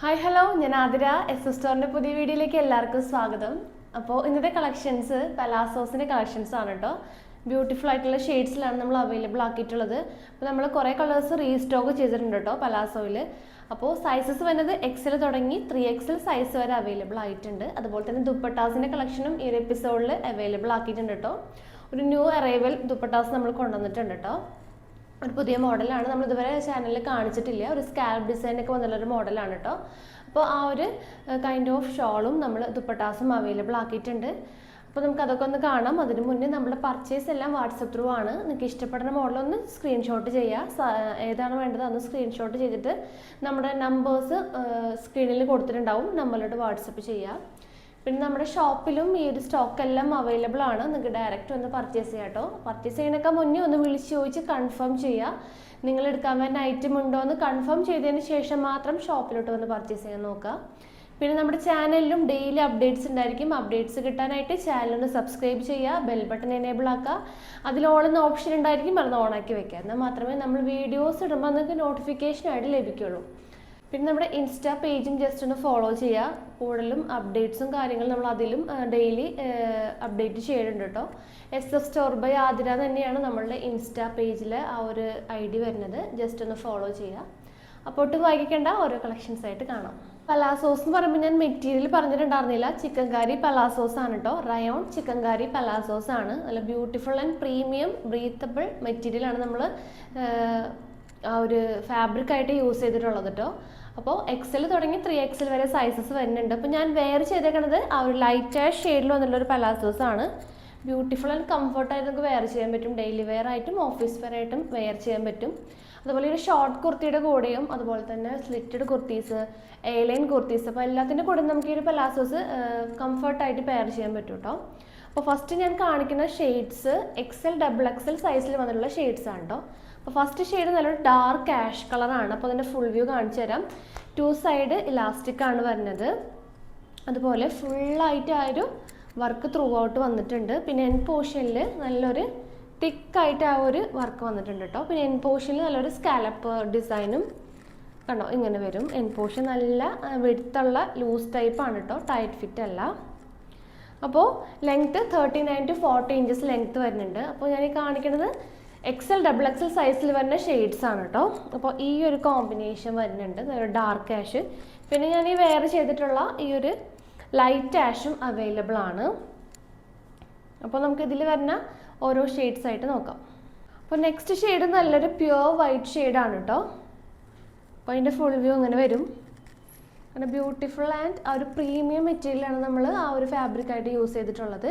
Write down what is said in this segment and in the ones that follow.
Hi hello, ഞാൻ Athira. S സ്റ്റോറിൻ്റെ പുതിയ വീഡിയോയിലേക്ക് എല്ലാവർക്കും സ്വാഗതം. അപ്പോൾ ഇന്നത്തെ കളക്ഷൻസ് പലാസോസിൻ്റെ കളക്ഷൻസ് ആണ് കേട്ടോ. ബ്യൂട്ടിഫുൾ ആയിട്ടുള്ള ഷെയ്ഡ്സിലാണ് നമ്മൾ അവൈലബിൾ ആക്കിയിട്ടുള്ളത്. അപ്പോൾ നമ്മൾ കുറേ കളേഴ്സ് റീസ്റ്റോക്ക് ചെയ്തിട്ടുണ്ട് കേട്ടോ പലാസോയിൽ. അപ്പോൾ സൈസസ് വരുന്നത് എക്സൽ തുടങ്ങി 3XL സൈസ് വരെ അവൈലബിൾ ആയിട്ടുണ്ട്. അതുപോലെ തന്നെ ദുപ്പട്ടാസിൻ്റെ കളക്ഷനും ഈ ഒരു എപ്പിസോഡിൽ അവൈലബിൾ ആക്കിയിട്ടുണ്ട് കേട്ടോ. ഒരു ന്യൂ അറൈവൽ ദുപ്പട്ടാസ് നമ്മൾ കൊണ്ടുവന്നിട്ടുണ്ട് കേട്ടോ. ഒരു പുതിയ മോഡലാണ്, നമ്മൾ ഇതുവരെ ചാനലിൽ കാണിച്ചിട്ടില്ല. ഒരു സ്കാൽപ്പ് ഡിസൈനൊക്കെ വന്നുള്ളൊരു മോഡലാണ് കേട്ടോ. അപ്പോൾ ആ ഒരു കൈൻഡ് ഓഫ് ഷോളും നമ്മൾ ദുപ്പട്ടാസും അവൈലബിൾ ആക്കിയിട്ടുണ്ട്. അപ്പോൾ നമുക്ക് അതൊക്കെ ഒന്ന് കാണാം. അതിന് മുന്നേ നമ്മുടെ പർച്ചേസ് എല്ലാം വാട്സപ്പ് ത്രൂ ആണ്. നിങ്ങൾക്ക് ഇഷ്ടപ്പെടുന്ന മോഡലൊന്ന് സ്ക്രീൻഷോട്ട് ചെയ്യുക. ഏതാണ് വേണ്ടത് അതൊന്ന് സ്ക്രീൻഷോട്ട് ചെയ്തിട്ട് നമ്മുടെ നമ്പേഴ്സ് സ്ക്രീനിൽ കൊടുത്തിട്ടുണ്ടാവും, നമ്പറിലോട്ട് വാട്സപ്പ് ചെയ്യുക. പിന്നെ നമ്മുടെ ഷോപ്പിലും ഈ ഒരു സ്റ്റോക്ക് എല്ലാം അവൈലബിൾ ആണ്. നിങ്ങൾക്ക് ഡയറക്റ്റ് ഒന്ന് പർച്ചേസ് ചെയ്യാം കേട്ടോ. പർച്ചേസ് ചെയ്യുന്നതിനൊക്കെ മുന്നേ ഒന്ന് വിളിച്ച് ചോദിച്ച് കൺഫേം ചെയ്യുക. നിങ്ങൾ എടുക്കാൻ വേണ്ട ഐറ്റം ഉണ്ടോ എന്ന് കൺഫേം ചെയ്തതിന് ശേഷം മാത്രം ഷോപ്പിലോട്ട് വന്ന് പർച്ചേസ് ചെയ്യാൻ നോക്കുക. പിന്നെ നമ്മുടെ ചാനലിലും ഡെയിലി അപ്ഡേറ്റ്സ് ഉണ്ടായിരിക്കും. അപ്ഡേറ്റ്സ് കിട്ടാനായിട്ട് ചാനലൊന്ന് സബ്സ്ക്രൈബ് ചെയ്യുക, ബെൽ ബട്ടൺ എനേബിൾ ആക്കുക. അതിൽ ഓൾ എന്ന ഓപ്ഷൻ ഉണ്ടായിരിക്കും, അത് ഓണാക്കി വെക്കുക. എന്നാൽ മാത്രമേ നമ്മൾ വീഡിയോസ് ഇടുമ്പോൾ നിങ്ങൾക്ക് നോട്ടിഫിക്കേഷനായിട്ട് ലഭിക്കുള്ളൂ. പിന്നെ നമ്മുടെ ഇൻസ്റ്റാ പേജും ജസ്റ്റ് ഒന്ന് ഫോളോ ചെയ്യുക. കൂടുതലും അപ്ഡേറ്റ്സും കാര്യങ്ങളും നമ്മൾ അതിലും ഡെയിലി അപ്ഡേറ്റ് ചെയ്യുന്നുണ്ട് കേട്ടോ. എസ് സ്റ്റോർ ബൈ ആതിര തന്നെയാണ് നമ്മളുടെ ഇൻസ്റ്റാ പേജിൽ ആ ഒരു ID വരുന്നത്. ജസ്റ്റ് ഒന്ന് ഫോളോ ചെയ്യുക. അപ്പോൾ ഒട്ടും വൈകിക്കേണ്ട, ഓരോ കളക്ഷൻസ് ആയിട്ട് കാണാം. പലാസോസ് എന്ന് പറയുമ്പോൾ ഞാൻ മെറ്റീരിയൽ പറഞ്ഞിട്ടുണ്ടായിരുന്നില്ല. ചിക്കൻകാരി പലാസോസ് ആണ് കേട്ടോ. റയോൺ ചിക്കൻകാരി പലാസോസ് ആണ്. നല്ല ബ്യൂട്ടിഫുൾ ആൻഡ് പ്രീമിയം ബ്രീത്തബിൾ മെറ്റീരിയലാണ് നമ്മൾ ആ ഒരു ഫാബ്രിക് ആയിട്ട് യൂസ് ചെയ്തിട്ടുള്ളത് കേട്ടോ. അപ്പോൾ XL തുടങ്ങി 3XL വരെ സൈസസ് വരുന്നുണ്ട്. അപ്പോൾ ഞാൻ വെയർ ചെയ്തേക്കുന്നത് ആ ഒരു ലൈറ്റ് ആയ ഷെയ്ഡിൽ വന്നിട്ടുള്ളൊരു പലാസോസ് ആണ്. ബ്യൂട്ടിഫുൾ ആൻഡ് കംഫർട്ടായിട്ട് നമുക്ക് വെയർ ചെയ്യാൻ പറ്റും. ഡെയിലി വെയർ ആയിട്ടും ഓഫീസ് വെയർ ആയിട്ടും വെയർ ചെയ്യാൻ പറ്റും. അതുപോലെ ഒരു ഷോർട്ട് കുർത്തിയുടെ കൂടെയും അതുപോലെ തന്നെ സ്ലിറ്റഡ് കുർത്തീസ്, എയർലൈൻ കുർത്തീസ്, അപ്പോൾ എല്ലാത്തിൻ്റെ കൂടെ നമുക്ക് ഈ ഒരു പലാസോസ് കംഫർട്ടായിട്ട് പെയർ ചെയ്യാൻ പറ്റും കേട്ടോ. അപ്പോൾ ഫസ്റ്റ് ഞാൻ കാണിക്കുന്ന ഷെയ്ഡ്സ് XL, XXL സൈസിൽ വന്നിട്ടുള്ള ഷെയ്ഡ്സ് ആണ് കേട്ടോ. അപ്പോൾ ഫസ്റ്റ് ഷെയ്ഡ് നല്ലൊരു ഡാർക്ക് ആഷ് കളറാണ്. അപ്പോൾ അതിൻ്റെ ഫുൾ വ്യൂ കാണിച്ചു തരാം. 2 സൈഡ് ഇലാസ്റ്റിക് ആണ് വരുന്നത്. അതുപോലെ ഫുള്ളായിട്ട് ആ ഒരു വർക്ക് ത്രൂ ഔട്ട് വന്നിട്ടുണ്ട്. പിന്നെ എൻ പോർഷനിൽ നല്ലൊരു തിക്കായിട്ട് ആ ഒരു വർക്ക് വന്നിട്ടുണ്ട് കേട്ടോ. പിന്നെ എൻ പോർഷനിൽ നല്ലൊരു സ്കാലപ്പ് ഡിസൈനും കണ്ടോ ഇങ്ങനെ വരും. എൻ പോർഷൻ നല്ല വിഡ്ത്തുള്ള ലൂസ് ടൈപ്പാണ് കേട്ടോ, ടൈറ്റ് ഫിറ്റ് അല്ല. അപ്പോൾ ലെങ്ത്ത് 39 to 40 ഇഞ്ചസ് ലെങ്ത്ത് വരുന്നുണ്ട്. അപ്പോൾ ഞാൻ ഈ കാണിക്കുന്നത് XL, XXL സൈസിൽ വരുന്ന ഷെയ്ഡ്സ് ആണ് കേട്ടോ. അപ്പോൾ ഈ ഒരു കോമ്പിനേഷൻ വരുന്നുണ്ട്, ഡാർക്ക് ആഷ്. പിന്നെ ഞാൻ ഈ വെയർ ചെയ്തിട്ടുള്ള ഈ ഒരു ലൈറ്റ് ആഷും അവൈലബിൾ ആണ്. അപ്പോൾ നമുക്ക് ഇതിൽ വരുന്ന ഓരോ ഷെയ്ഡ്സ് ആയിട്ട് നോക്കാം. അപ്പോൾ നെക്സ്റ്റ് ഷെയ്ഡ് നല്ലൊരു പ്യുവർ വൈറ്റ് ഷെയ്ഡാണ് കേട്ടോ. അപ്പോൾ അതിൻ്റെ ഫുൾ വ്യൂ ഇങ്ങനെ വരും. അങ്ങനെ ബ്യൂട്ടിഫുൾ ആൻഡ് ആ ഒരു പ്രീമിയം മെറ്റീരിയലാണ് നമ്മൾ ആ ഒരു ഫാബ്രിക് ആയിട്ട് യൂസ് ചെയ്തിട്ടുള്ളത്.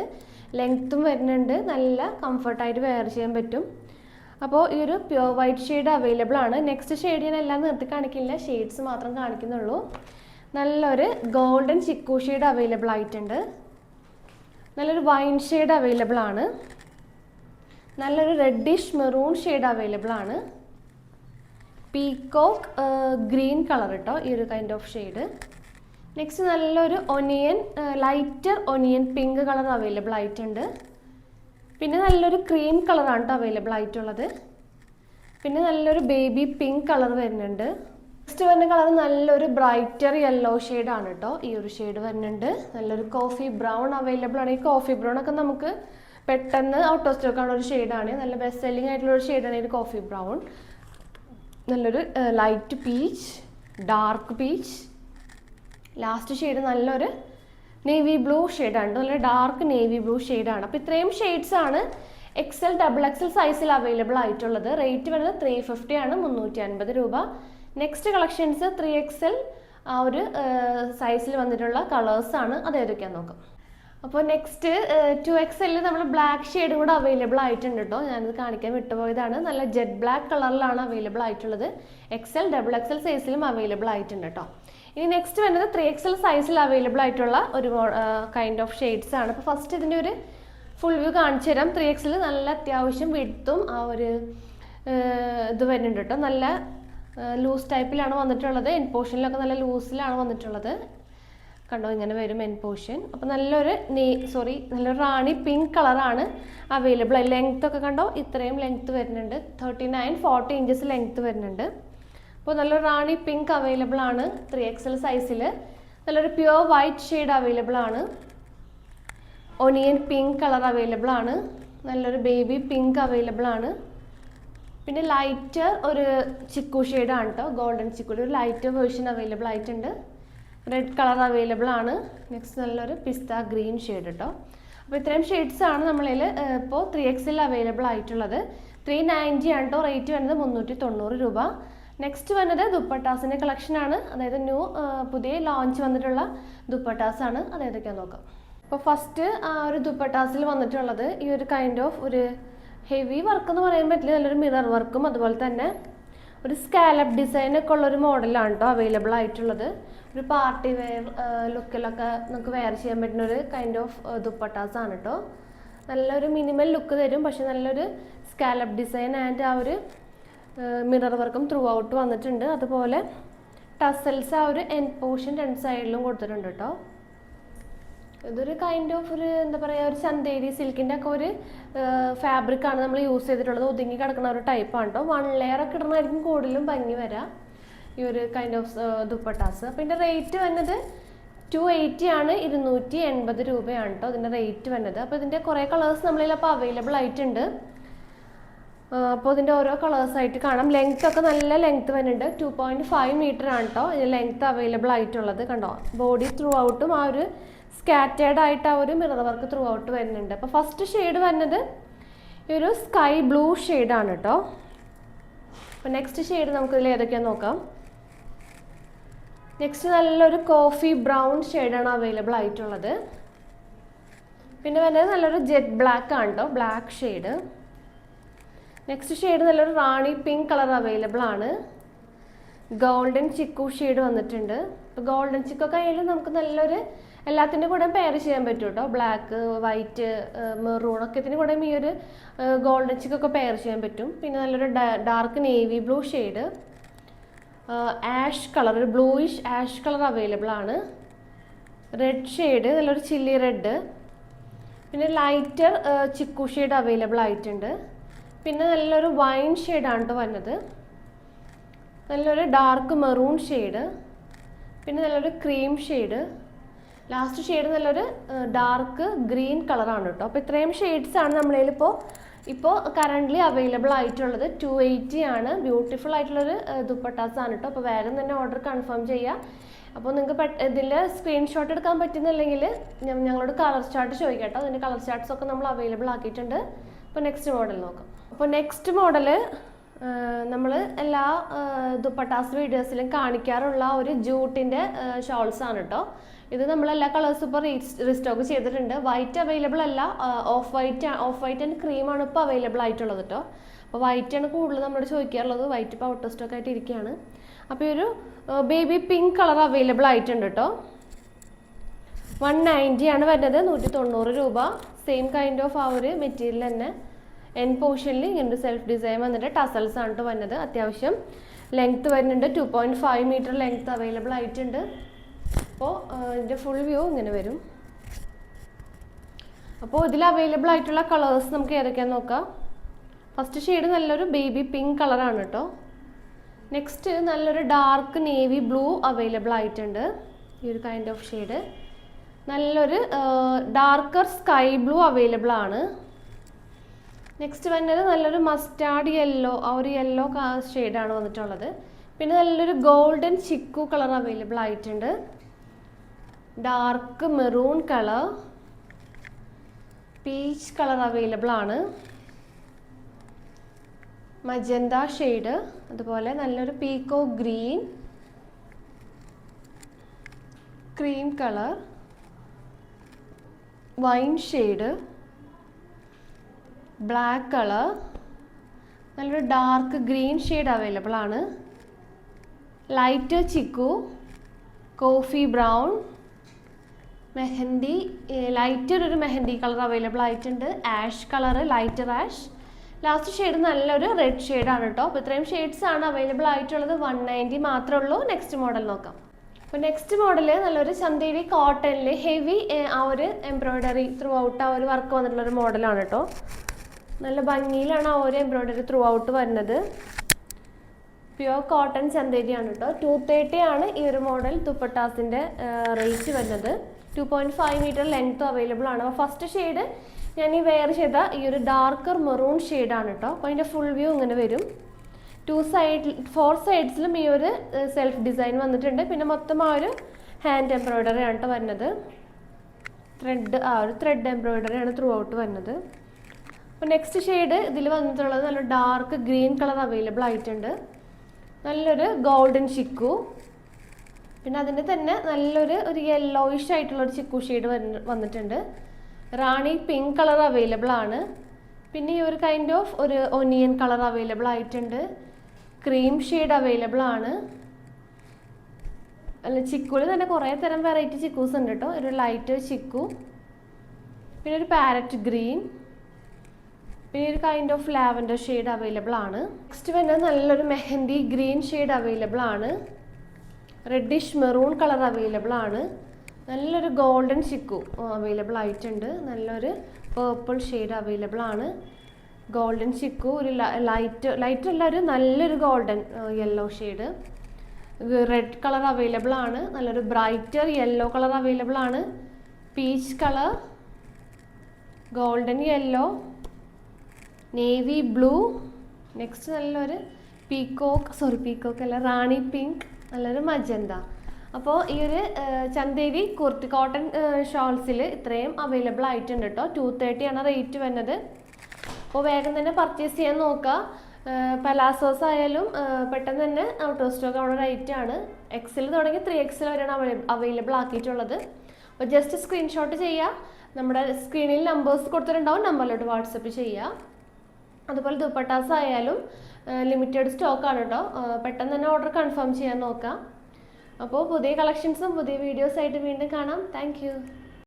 ലെങ്ത്തും വരുന്നുണ്ട്, നല്ല കംഫർട്ടായിട്ട് വെയർ ചെയ്യാൻ പറ്റും. അപ്പോൾ ഈ ഒരു പ്യുവർ വൈറ്റ് ഷെയ്ഡ് അവൈലബിൾ ആണ്. നെക്സ്റ്റ് ഷെയ്ഡ് ഞാൻ എല്ലാം നിർത്തി കാണിക്കില്ല, ഷെയ്ഡ്സ് മാത്രം കാണിക്കുന്നുള്ളൂ. നല്ലൊരു ഗോൾഡൻ ചിക്കു ഷെയ്ഡ് അവൈലബിൾ ആയിട്ടുണ്ട്. നല്ലൊരു വൈൻ ഷെയ്ഡ് അവൈലബിൾ ആണ്. നല്ലൊരു റെഡിഷ് മെറൂൺ ഷെയ്ഡ് അവൈലബിൾ ആണ്. പീകോക്ക് ഗ്രീൻ കളർ കേട്ടോ, ഈ ഒരു കൈൻഡ് ഓഫ് ഷെയ്ഡ്. നെക്സ്റ്റ് നല്ലൊരു onion, lighter onion pink colour available ആയിട്ടുണ്ട്. പിന്നെ നല്ലൊരു ക്രീം കളറാണ് കേട്ടോ അവൈലബിൾ ആയിട്ടുള്ളത്. പിന്നെ നല്ലൊരു ബേബി പിങ്ക് കളർ വരുന്നുണ്ട്. നെക്സ്റ്റ് വരുന്ന കളർ നല്ലൊരു ബ്രൈറ്റർ യെല്ലോ ഷെയ്ഡാണ് കേട്ടോ. ഈ ഒരു ഷെയ്ഡ് വരുന്നുണ്ട്. നല്ലൊരു കോഫി ബ്രൗൺ അവൈലബിൾ ആണ്. ഈ കോഫി ബ്രൗൺ ഒക്കെ നമുക്ക് പെട്ടെന്ന് ഔട്ട് ഓഫ് സ്റ്റോക്ക് ആണുള്ള ഒരു ഷെയ്ഡാണ്. നല്ല ബെസ്റ്റ് സെല്ലിംഗ് ആയിട്ടുള്ള ഒരു ഷെയ്ഡാണ് ഈ കോഫി ബ്രൗൺ. നല്ലൊരു light peach, dark peach, last shade നല്ലൊരു നേവി ബ്ലൂ ഷെയ്ഡാണ്. നല്ല ഡാർക്ക് നേവി ബ്ലൂ ഷെയ്ഡാണ്. അപ്പോൾ ഇത്രയും ഷെയ്ഡ്സ് ആണ് XL, XXL സൈസിൽ അവൈലബിൾ ആയിട്ടുള്ളത്. റേറ്റ് വരുന്നത് 350 ആണ്, 350 രൂപ. നെക്സ്റ്റ് കളക്ഷൻസ് 3XL ആ ഒരു സൈസിൽ വന്നിട്ടുള്ള കളേഴ്സാണ്. അത് ഏതൊക്കെയാണെന്ന് നോക്കാം. അപ്പോൾ നെക്സ്റ്റ് 2XL നമ്മൾ ബ്ലാക്ക് ഷെയ്ഡും കൂടെ അവൈലബിൾ ആയിട്ടുണ്ട് കേട്ടോ. ഞാനിത് കാണിക്കാൻ വിട്ടുപോയതാണ്. നല്ല ജെറ്റ് ബ്ലാക്ക് കളറിലാണ് അവൈലബിൾ ആയിട്ടുള്ളത്. XL, XXL സൈസിലും അവൈലബിൾ ആയിട്ടുണ്ട് കേട്ടോ. ഇനി നെക്സ്റ്റ് വരുന്നത് 3XL സൈസിൽ അവൈലബിൾ ആയിട്ടുള്ള ഒരു കൈൻഡ് ഓഫ് ഷെയ്ഡ്സ് ആണ്. അപ്പോൾ ഫസ്റ്റ് ഇതിൻ്റെ ഒരു ഫുൾ വ്യൂ കാണിച്ചു തരാം. 3XL നല്ല അത്യാവശ്യം വിഡ്ത്തും ആ ഒരു ഇത് വരുന്നുണ്ട് കേട്ടോ. നല്ല ലൂസ് ടൈപ്പിലാണ് വന്നിട്ടുള്ളത്. എൻ പോർഷനിലൊക്കെ നല്ല ലൂസിലാണ് വന്നിട്ടുള്ളത്. കണ്ടോ ഇങ്ങനെ വരും എൻ പോർഷൻ. അപ്പോൾ നല്ലൊരു നല്ലൊരു റാണി പിങ്ക് കളറാണ് അവൈലബിൾ. ലെങ്ത് ഒക്കെ കണ്ടോ ഇത്രയും ലെങ്ത് വരുന്നുണ്ട്. 39, 40 ഇഞ്ചസ് ലെങ്ത് വരുന്നുണ്ട്. അപ്പോൾ നല്ലൊരു റാണി പിങ്ക് അവൈലബിൾ ആണ് 3XL സൈസിൽ. നല്ലൊരു പ്യുവർ വൈറ്റ് ഷെയ്ഡ് അവൈലബിൾ ആണ്. ഒനിയൻ പിങ്ക് കളർ അവൈലബിൾ ആണ്. നല്ലൊരു ബേബി പിങ്ക് അവൈലബിൾ ആണ്. പിന്നെ ലൈറ്റർ ഒരു ചിക്കു ഷെയ്ഡാണ് കേട്ടോ, ഗോൾഡൻ ചിക്കുയുടെ ഒരു ലൈറ്റർ വേർഷൻ അവൈലബിൾ ആയിട്ടുണ്ട്. റെഡ് കളർ അവൈലബിൾ ആണ്. നെക്സ്റ്റ് നല്ലൊരു പിസ്ത ഗ്രീൻ ഷെയ്ഡ് കേട്ടോ. അപ്പോൾ ഇത്രയും ഷെയ്ഡ്സ് ആണ് നമ്മളിൽ ഇപ്പോൾ 3XL അവൈലബിൾ ആയിട്ടുള്ളത്. 390 ആണ് കേട്ടോ റേറ്റ് വരുന്നത്, 390 രൂപ. നെക്സ്റ്റ് വന്നത് ദുപ്പട്ടാസിൻ്റെ കളക്ഷനാണ്. അതായത് പുതിയ ലോഞ്ച് വന്നിട്ടുള്ള ദുപ്പട്ടാസാണ്. അത് ഏതൊക്കെയാണെന്ന് നോക്കാം. അപ്പോൾ ഫസ്റ്റ് ഒരു ദുപ്പട്ടാസിൽ വന്നിട്ടുള്ളത് ഈ ഒരു കൈൻഡ് ഓഫ് ഒരു ഹെവി വർക്ക് എന്ന് പറയാൻ പറ്റില്ല, നല്ലൊരു മിറർ വർക്കും അതുപോലെ തന്നെ ഒരു സ്കാലപ്പ് ഡിസൈനൊക്കെ ഉള്ളൊരു മോഡലാണ് കേട്ടോ അവൈലബിൾ ആയിട്ടുള്ളത്. ഒരു പാർട്ടി വെയർ ലുക്കിലൊക്കെ നമുക്ക് വെയർ ചെയ്യാൻ പറ്റുന്ന ഒരു കൈൻഡ് ഓഫ് ദുപ്പട്ടാസാണ് കേട്ടോ. നല്ലൊരു മിനിമൽ ലുക്ക് തരും, പക്ഷെ നല്ലൊരു സ്കാലപ്പ് ഡിസൈൻ ആൻഡ് ആ ഒരു മിറർ വർക്കും ത്രൂ ഔട്ട് വന്നിട്ടുണ്ട്. അതുപോലെ ടസൽസ് ആ ഒരു എൻഡ് പോർഷൻ രണ്ട് സൈഡിലും കൊടുത്തിട്ടുണ്ട് കേട്ടോ. ഇതൊരു കൈൻഡ് ഓഫ് ഒരു എന്താ പറയുക, ഒരു ചന്തേരി സിൽക്കിൻ്റെ ഒക്കെ ഒരു ഫാബ്രിക്കാണ് നമ്മൾ യൂസ് ചെയ്തിട്ടുള്ളത്. ഒതുങ്ങി കിടക്കുന്ന ഒരു ടൈപ്പാണ് കേട്ടോ. 1 ലെയർ ഒക്കെ ഇടുന്നതായിരിക്കും കൂടുതലും ഭംഗി വരാം ഈ ഒരു കൈൻഡ് ഓഫ് ദുപ്പട്ടാസ്. അപ്പോൾ ഇതിൻ്റെ റേറ്റ് വന്നത് 280 ആണ്, 280 രൂപയാണ് കേട്ടോ ഇതിൻ്റെ റേറ്റ് വന്നത്. അപ്പോൾ ഇതിൻ്റെ കുറേ കളേഴ്സ് നമ്മളിൽ അപ്പോൾ അവൈലബിൾ ആയിട്ടുണ്ട്. അപ്പോൾ ഇതിൻ്റെ ഓരോ കളേഴ്സായിട്ട് കാണാം. ലെങ്ത് ഒക്കെ നല്ല ലെങ്ത് വരുന്നുണ്ട്, 2.5 മീറ്റർ ആണ് കേട്ടോ ഇതിൻ്റെ ലെങ്ത് അവൈലബിൾ ആയിട്ടുള്ളത്. കണ്ടോ, ബോഡി ത്രൂ ഔട്ടും ആ ഒരു സ്കാറ്റേർഡ് ആയിട്ട് ആ ഒരു മിറർ വർക്ക് ത്രൂ ഔട്ട് വരുന്നുണ്ട്. അപ്പോൾ ഫസ്റ്റ് ഷെയ്ഡ് വരുന്നത് ഈ ഒരു സ്കൈ ബ്ലൂ ഷെയ്ഡാണ് കേട്ടോ. അപ്പോൾ നെക്സ്റ്റ് ഷെയ്ഡ് നമുക്കിതിൽ ഏതൊക്കെയാണെന്ന് നോക്കാം. നെക്സ്റ്റ് നല്ലൊരു കോഫി ബ്രൗൺ ഷെയ്ഡാണ് അവൈലബിൾ ആയിട്ടുള്ളത്. പിന്നെ വരുന്നത് നല്ലൊരു ജെറ്റ് ബ്ലാക്ക് ആണ് കേട്ടോ, ബ്ലാക്ക് ഷെയ്ഡ്. നെക്സ്റ്റ് ഷെയ്ഡ് നല്ലൊരു റാണി പിങ്ക് കളർ അവൈലബിൾ ആണ്. ഗോൾഡൻ ചിക്കു ഷെയ്ഡ് വന്നിട്ടുണ്ട്. ഇപ്പോൾ ഗോൾഡൻ ചിക്കൊക്കെ ആയാലും നമുക്ക് നല്ലൊരു എല്ലാത്തിൻ്റെ കൂടെ പെയർ ചെയ്യാൻ പറ്റും കേട്ടോ. ബ്ലാക്ക്, വൈറ്റ്, മെറൂൺ ഒക്കെ ഇതിൻ്റെ കൂടെ ഈ ഒരു ഗോൾഡൻ ചിക്കൊക്കെ പെയർ ചെയ്യാൻ പറ്റും. പിന്നെ നല്ലൊരു dark navy blue shade, ash colour, ഒരു ബ്ലൂയിഷ് ആഷ് കളർ അവൈലബിൾ ആണ്. റെഡ് ഷെയ്ഡ്, നല്ലൊരു ചില്ലി റെഡ്. പിന്നെ ലൈറ്റർ ചിക്കു ഷെയ്ഡ് അവൈലബിൾ ആയിട്ടുണ്ട്. പിന്നെ നല്ലൊരു വൈൻ ഷെയ്ഡാണ് കേട്ടോ വരുന്നത്. നല്ലൊരു ഡാർക്ക് മെറൂൺ ഷെയ്ഡ്. പിന്നെ നല്ലൊരു ക്രീം ഷെയ്ഡ്. ലാസ്റ്റ് ഷെയ്ഡ് നല്ലൊരു ഡാർക്ക് ഗ്രീൻ കളറാണ് കേട്ടോ. അപ്പോൾ ഇത്രയും ഷെയ്ഡ്സാണ് നമ്മളിൽ ഇപ്പോൾ കറൻ്റ്ലി അവൈലബിൾ ആയിട്ടുള്ളത്. 280 ആണ്. ബ്യൂട്ടിഫുൾ ആയിട്ടുള്ളൊരു ദുപ്പട്ടാസാണ് കേട്ടോ. അപ്പോൾ വേഗം തന്നെ ഓർഡർ കൺഫേം ചെയ്യുക. അപ്പോൾ നിങ്ങൾക്ക് ഇതിൻ്റെ സ്ക്രീൻഷോട്ട് എടുക്കാൻ പറ്റുന്നില്ലെങ്കിൽ ഞങ്ങളോട് കളർ ചാർട്ട് ചോദിക്കാം കേട്ടോ. അതിൻ്റെ കളർ ചാർട്ട്സ് ഒക്കെ നമ്മൾ അവൈലബിൾ ആക്കിയിട്ടുണ്ട്. അപ്പോൾ നെക്സ്റ്റ് മോഡൽ നോക്കാം. അപ്പോൾ നെക്സ്റ്റ് മോഡൽ നമ്മൾ എല്ലാ ദുപ്പട്ടാസ് വീഡിയോസിലും കാണിക്കാറുള്ള ഒരു ജൂട്ടിൻ്റെ ഷോൾസാണ് കേട്ടോ. ഇത് നമ്മളെല്ലാ കളേഴ്സും ഇപ്പോൾ റീസ്റ്റോക്ക് ചെയ്തിട്ടുണ്ട്. വൈറ്റ് അവൈലബിൾ അല്ല, ഓഫ് വൈറ്റ് ആൻഡ് ക്രീമാണ് ഇപ്പോൾ അവൈലബിൾ ആയിട്ടുള്ളത് കേട്ടോ. അപ്പോൾ വൈറ്റാണ് കൂടുതൽ നമ്മളോട് ചോദിക്കാറുള്ളത്. വൈറ്റ് ഇപ്പോൾ ഔട്ട് ഓഫ് സ്റ്റോക്ക് ആയിട്ട് ഇരിക്കുകയാണ്. അപ്പോൾ ഈ ഒരു ബേബി പിങ്ക് കളർ അവൈലബിൾ ആയിട്ടുണ്ട് കേട്ടോ. 190 ആണ് വരുന്നത്, 190 രൂപ. സെയിം കൈൻഡ് ഓഫ് ആ ഒരു മെറ്റീരിയൽ തന്നെ. എൻഡ് പോർഷനിൽ ഇങ്ങനൊരു സെൽഫ് ഡിസൈൻ വന്നിട്ട് ടസൽസ് ആണ് കേട്ടോ വരുന്നത്. അത്യാവശ്യം ലെങ്ത്ത് വരുന്നുണ്ട്, 2.5 മീറ്റർ ലെങ്ത്ത് അവൈലബിൾ ആയിട്ടുണ്ട്. അപ്പോൾ ഇതിൻ്റെ ഫുൾ വ്യൂ ഇങ്ങനെ വരും. അപ്പോൾ ഇതിൽ അവൈലബിൾ ആയിട്ടുള്ള കളേഴ്സ് നമുക്ക് ഏതൊക്കെയാണെന്ന് നോക്കാം. ഫസ്റ്റ് ഷെയ്ഡ് നല്ലൊരു ബേബി പിങ്ക് കളറാണ് കേട്ടോ. നെക്സ്റ്റ് നല്ലൊരു ഡാർക്ക് നേവി ബ്ലൂ അവൈലബിൾ ആയിട്ടുണ്ട്, ഈ ഒരു കൈൻഡ് ഓഫ് ഷെയ്ഡ്. നല്ലൊരു ഡാർക്കർ സ്കൈ ബ്ലൂ അവൈലബിൾ ആണ്. നെക്സ്റ്റ് വരുന്നത് നല്ലൊരു മസ്റ്റാർഡ് യെല്ലോ, ആ ഒരു യെല്ലോ ഷെയ്ഡാണ് വന്നിട്ടുള്ളത്. പിന്നെ നല്ലൊരു ഗോൾഡൻ ചിക്കു കളർ അവൈലബിൾ ആയിട്ടുണ്ട്. Dark maroon colour, peach colour available ആണ്. മജന്ത ഷെയ്ഡ്, അതുപോലെ നല്ലൊരു peacock green, cream colour, wine shade, black colour, നല്ലൊരു ഡാർക്ക് ഗ്രീൻ ഷെയ്ഡ് അവൈലബിൾ ആണ്. Light chikoo, coffee brown, mehndi, lighter ഒരു മെഹന്തി കളർ അവൈലബിൾ ആയിട്ടുണ്ട്. Ash colour, lighter ash. Last shade നല്ലൊരു red ഷെയ്ഡാണ് കേട്ടോ. അപ്പോൾ ഇത്രയും ഷെയ്ഡ്സ് ആണ് അവൈലബിൾ ആയിട്ടുള്ളത്. 190 മാത്രമേ ഉള്ളൂ. നെക്സ്റ്റ് മോഡൽ നോക്കാം. അപ്പോൾ നെക്സ്റ്റ് മോഡൽ നല്ലൊരു ചന്തേരി കോട്ടണിൽ ഹെവി ആ ഒരു എംബ്രോയ്ഡറി ത്രൂ ഔട്ട് ആ ഒരു വർക്ക് വന്നിട്ടുള്ളൊരു മോഡലാണ് കേട്ടോ. നല്ല ഭംഗിയിലാണ് ആ ഒരു എംബ്രോയ്ഡറി ത്രൂ ഔട്ട് വരുന്നത്. പ്യുവർ കോട്ടൺ ചന്തേരിയാണ് കേട്ടോ. 230 ആണ് ഈ ഒരു മോഡൽ ദുപ്പട്ടാസിൻ്റെ റേറ്റ് വരുന്നത്. 2.5 മീറ്റർ ലെങ്ത് അവൈലബിൾ ആണ്. അപ്പോൾ ഫസ്റ്റ് ഷെയ്ഡ് ഞാൻ ഈ വെയർ ചെയ്ത ഈ ഒരു ഡാർക്കർ മെറൂൺ ഷെയ്ഡാണ് കേട്ടോ. അപ്പോൾ അതിൻ്റെ ഫുൾ വ്യൂ ഇങ്ങനെ വരും. 4 സൈഡ്സിലും ഈ ഒരു സെൽഫ് ഡിസൈൻ വന്നിട്ടുണ്ട്. പിന്നെ മൊത്തം ആ ഒരു ഹാൻഡ് എംബ്രോയ്ഡറി ആണ് കേട്ടോ വരുന്നത്. ത്രെഡ് എംബ്രോയ്ഡറി ആണ് ത്രൂ ഔട്ട് വരുന്നത്. അപ്പോൾ നെക്സ്റ്റ് ഷെയ്ഡ് ഇതിൽ വന്നിട്ടുള്ളത് നല്ല ഡാർക്ക് ഗ്രീൻ കളർ അവൈലബിൾ ആയിട്ടുണ്ട്. നല്ലൊരു ഗോൾഡൻ ചിക്കു, പിന്നെ അതിൻ്റെ തന്നെ നല്ലൊരു യെല്ലോയിഷ് ആയിട്ടുള്ളൊരു ചിക്കു ഷെയ്ഡ് വന്നിട്ടുണ്ട്. റാണി പിങ്ക് കളർ അവൈലബിൾ ആണ്. പിന്നെ ഈ ഒരു കൈൻഡ് ഓഫ് ഒരു ഒനിയൻ കളർ അവൈലബിൾ ആയിട്ടുണ്ട്. ക്രീം ഷെയ്ഡ് അവൈലബിൾ ആണ്. അല്ല, ചിക്കുവിൽ തന്നെ കുറേ തരം വെറൈറ്റി ചിക്കൂസ് ഉണ്ട് കേട്ടോ. ഒരു ലൈറ്റ് ചിക്കു, പിന്നെ ഒരു പാരറ്റ് ഗ്രീൻ, പിന്നെ ഒരു kind of lavender shade available ആണ്. നെക്സ്റ്റ് വരുന്നത് നല്ലൊരു മെഹന്തി ഗ്രീൻ ഷെയ്ഡ് അവൈലബിൾ ആണ്. റെഡിഷ് മെറൂൺ കളർ അവൈലബിൾ ആണ്. നല്ലൊരു ഗോൾഡൻ ചിക്കു അവൈലബിൾ ആയിട്ടുണ്ട്. നല്ലൊരു പേർപ്പിൾ ഷെയ്ഡ് അവൈലബിൾ ആണ്. ഗോൾഡൻ ചിക്കു, ഒരു ലൈറ്റ് അല്ല, ഒരു നല്ലൊരു golden yellow shade. Red colour available ആണ്. നല്ലൊരു ബ്രൈറ്റർ യെല്ലോ കളർ അവൈലബിൾ ആണ്. Peach colour, golden yellow, navy blue. Next നല്ലൊരു പീക്കോക്ക് അല്ല, റാണി പിങ്ക്, നല്ലൊരു മജന്ത. അപ്പോൾ ഈ ഒരു ചന്തേരി കുർത്തി കോട്ടൺ ഷോൾസിൽ ഇത്രയും അവൈലബിൾ ആയിട്ടുണ്ട് കേട്ടോ. 230 ആണ് റേറ്റ് വരുന്നത്. അപ്പോൾ വേഗം തന്നെ പർച്ചേസ് ചെയ്യാൻ നോക്കുക. പലാസോസ് ആയാലും പെട്ടെന്ന് തന്നെ ഔട്ട് ഓഫ് സ്റ്റോക്ക് അവിടെ റേറ്റ് ആണ്. XL തുടങ്ങി 3XL വരെയാണ് അവൈലബിൾ ആക്കിയിട്ടുള്ളത്. അപ്പോൾ ജസ്റ്റ് സ്ക്രീൻഷോട്ട് ചെയ്യുക. നമ്മുടെ സ്ക്രീനിൽ നമ്പേഴ്സ് കൊടുത്തിട്ടുണ്ടാവും, നമ്പറിലോട്ട് വാട്സപ്പ് ചെയ്യുക. അതുപോലെ ദുപ്പട്ടാസ് ആയാലും ലിമിറ്റഡ് സ്റ്റോക്കാണ് കേട്ടോ. പെട്ടെന്ന് തന്നെ ഓർഡർ കൺഫേം ചെയ്യാൻ നോക്കാം. അപ്പോൾ പുതിയ കളക്ഷൻസും പുതിയ വീഡിയോസായിട്ട് വീണ്ടും കാണാം. താങ്ക്